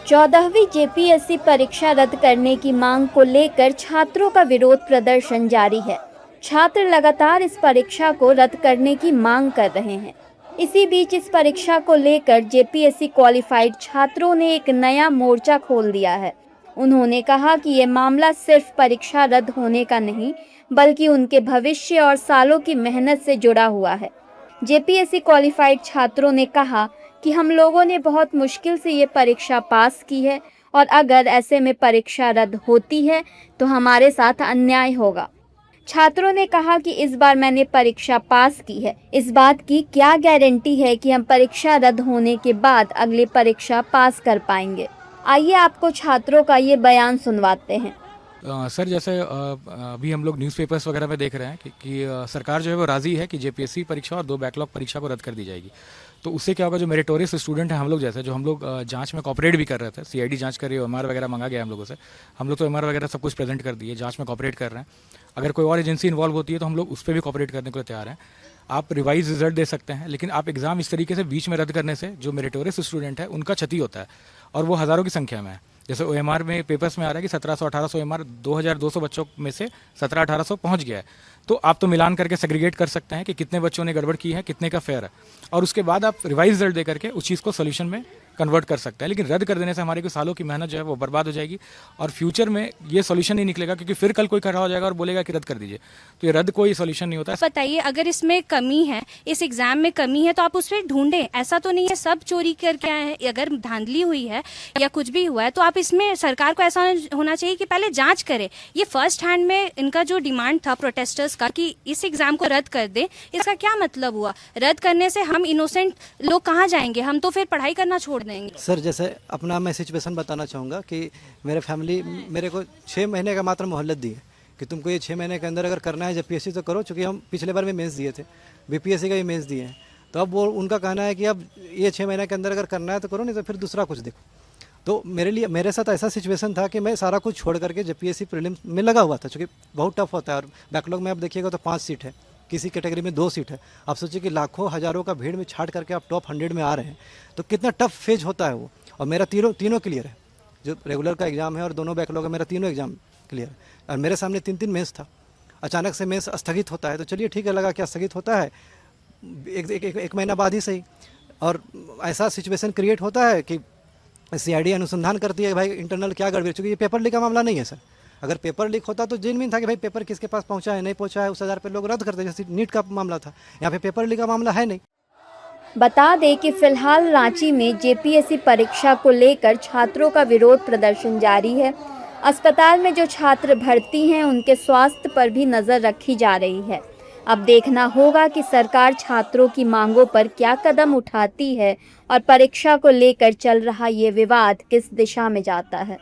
14वीं JPSC परीक्षा रद्द करने की मांग को लेकर छात्रों का विरोध प्रदर्शन जारी है। छात्र लगातार इस परीक्षा को रद्द करने की मांग कर रहे हैं। इसी बीच इस परीक्षा को लेकर जेपीएससी क्वालिफाइड छात्रों ने एक नया मोर्चा खोल दिया है। उन्होंने कहा कि ये मामला सिर्फ परीक्षा रद्द होने का नहीं, बल्कि उनके भविष्य और सालों की मेहनत से जुड़ा हुआ है। जेपीएससी क्वालिफाइड छात्रों ने कहा कि हम लोगों ने बहुत मुश्किल से ये परीक्षा पास की है और अगर ऐसे में परीक्षा रद्द होती है तो हमारे साथ अन्याय होगा। छात्रों ने कहा कि इस बार मैंने परीक्षा पास की है, इस बात की क्या गारंटी है कि हम परीक्षा रद्द होने के बाद अगली परीक्षा पास कर पाएंगे। आइए आपको छात्रों का ये बयान सुनवाते हैं। सर जैसे अभी हम लोग न्यूज़पेपर्स वगैरह में देख रहे हैं कि सरकार जो है वो राज़ी है कि जेपीएससी परीक्षा और 2 बैकलॉग परीक्षा को रद्द कर दी जाएगी। तो उससे क्या होगा, जो मेरिटोरियस स्टूडेंट हैं हम लोग जैसे, जो हम लोग जांच में कॉपरेट भी कर रहे थे, सीआईडी जांच कर रही है, ओएमआर वगैरह मंगा गया हम लोगों से, हम लोग तो ओएमआर वगैरह सब कुछ प्रेजेंट कर दिए, जांच में कॉपरेट कर रहे हैं। अगर कोई और एजेंसी इन्वॉल्व होती है तो हम लोग उस पर भी कॉपरेट करने को तैयार हैं। आप रिवाइज रिजल्ट दे सकते हैं, लेकिन आप एग्ज़ाम इस तरीके से बीच में रद्द करने से जो मेरिटोरियस स्टूडेंट है उनका क्षति होता है, और वो हज़ारों की संख्या में है। जैसे ओएमआर में पेपर्स में आ रहा है कि 1700-1800 ओएमआर 2200 बच्चों में से 1700-1800 पहुंच गया है। तो आप तो मिलान करके सेग्रीगेट कर सकते हैं कि कितने बच्चों ने गड़बड़ की है, कितने का फेयर है, और उसके बाद आप रिवाइज रिजल्ट दे करके उस चीज़ को सोल्यूशन में कन्वर्ट कर सकते हैं। लेकिन रद्द कर देने से हमारी कुछ सालों की मेहनत जो है वो बर्बाद हो जाएगी, और फ्यूचर में ये सोल्यूशन नहीं निकलेगा, क्योंकि फिर कल कोई खड़ा हो जाएगा और बोलेगा कि रद्द कर दीजिए। तो ये रद्द कोई सोल्यूशन नहीं होता है। बताइए, अगर इसमें कमी है, इस एग्जाम में कमी है, तो आप उस पर ढूंढें। ऐसा तो नहीं है सब चोरी करके आए हैं। अगर धांधली हुई है या कुछ भी हुआ है तो आप इसमें, सरकार को ऐसा होना चाहिए कि पहले जांच करे। ये फर्स्ट हैंड में इनका जो डिमांड था प्रोटेस्टर्स का कि इस एग्जाम को रद्द कर दे, इसका क्या मतलब हुआ? रद्द करने से हम इनोसेंट लोग कहाँ जाएंगे? हम तो फिर पढ़ाई करना छोड़ देंगे। सर जैसे अपना मैं सिचुएशन बताना चाहूँगा कि मेरे फैमिली मेरे को 6 महीने का मात्र मोहलत दी है कि तुमको ये 6 महीने के अंदर अगर करना है जेपीएससी तो करो, चूँकि हम पिछले बार में मेंस दिए थे, बीपीएससी का भी मेंस दिए हैं। तो अब वो उनका कहना है कि अब ये 6 महीने के अंदर अगर करना है तो करो, नहीं तो फिर दूसरा कुछ देखो। तो मेरे साथ ऐसा सिचुएशन था कि मैं सारा कुछ छोड़ करके जेपीएससी प्रीलिम्स में लगा हुआ था, चूँकि बहुत टफ होता है। और बैकलॉग में आप देखिएगा तो 5 सीट है, किसी कैटेगरी में 2 सीट है। आप सोचिए कि लाखों हज़ारों का भीड़ में छाट करके आप टॉप 100 में आ रहे हैं, तो कितना टफ फेज होता है वो। और मेरा तीनों क्लियर है, जो रेगुलर का एग्ज़ाम है और दोनों बैकलॉग है, मेरा तीनों एग्ज़ाम क्लियर है। और मेरे सामने 3 मेंस था। अचानक से मेंस स्थगित होता है तो चलिए ठीक है, लगा क्या स्थगित होता है, एक महीना बाद ही सही। और ऐसा सिचुएशन क्रिएट होता है कि सीआईडी अनुसंधान करती है भाई इंटरनल क्या गड़बड़, चूँकि ये पेपर लीक का मामला नहीं है सर। अगर पेपर लीक होता तो जेन्युइन था कि भाई पेपर किसके पास पहुंचा है, नहीं पहुंचा है, उस आधार पर लोग रद्द करते, जैसे नीट का मामला था। यहाँ पे पेपर लीक का मामला है नहीं। बता दें कि फिलहाल रांची में जेपीएससी परीक्षा को लेकर छात्रों का विरोध प्रदर्शन जारी है। अस्पताल में जो छात्र भर्ती हैं उनके स्वास्थ्य पर भी नज़र रखी जा रही है। अब देखना होगा कि सरकार छात्रों की मांगों पर क्या कदम उठाती है और परीक्षा को लेकर चल रहा ये विवाद किस दिशा में जाता है।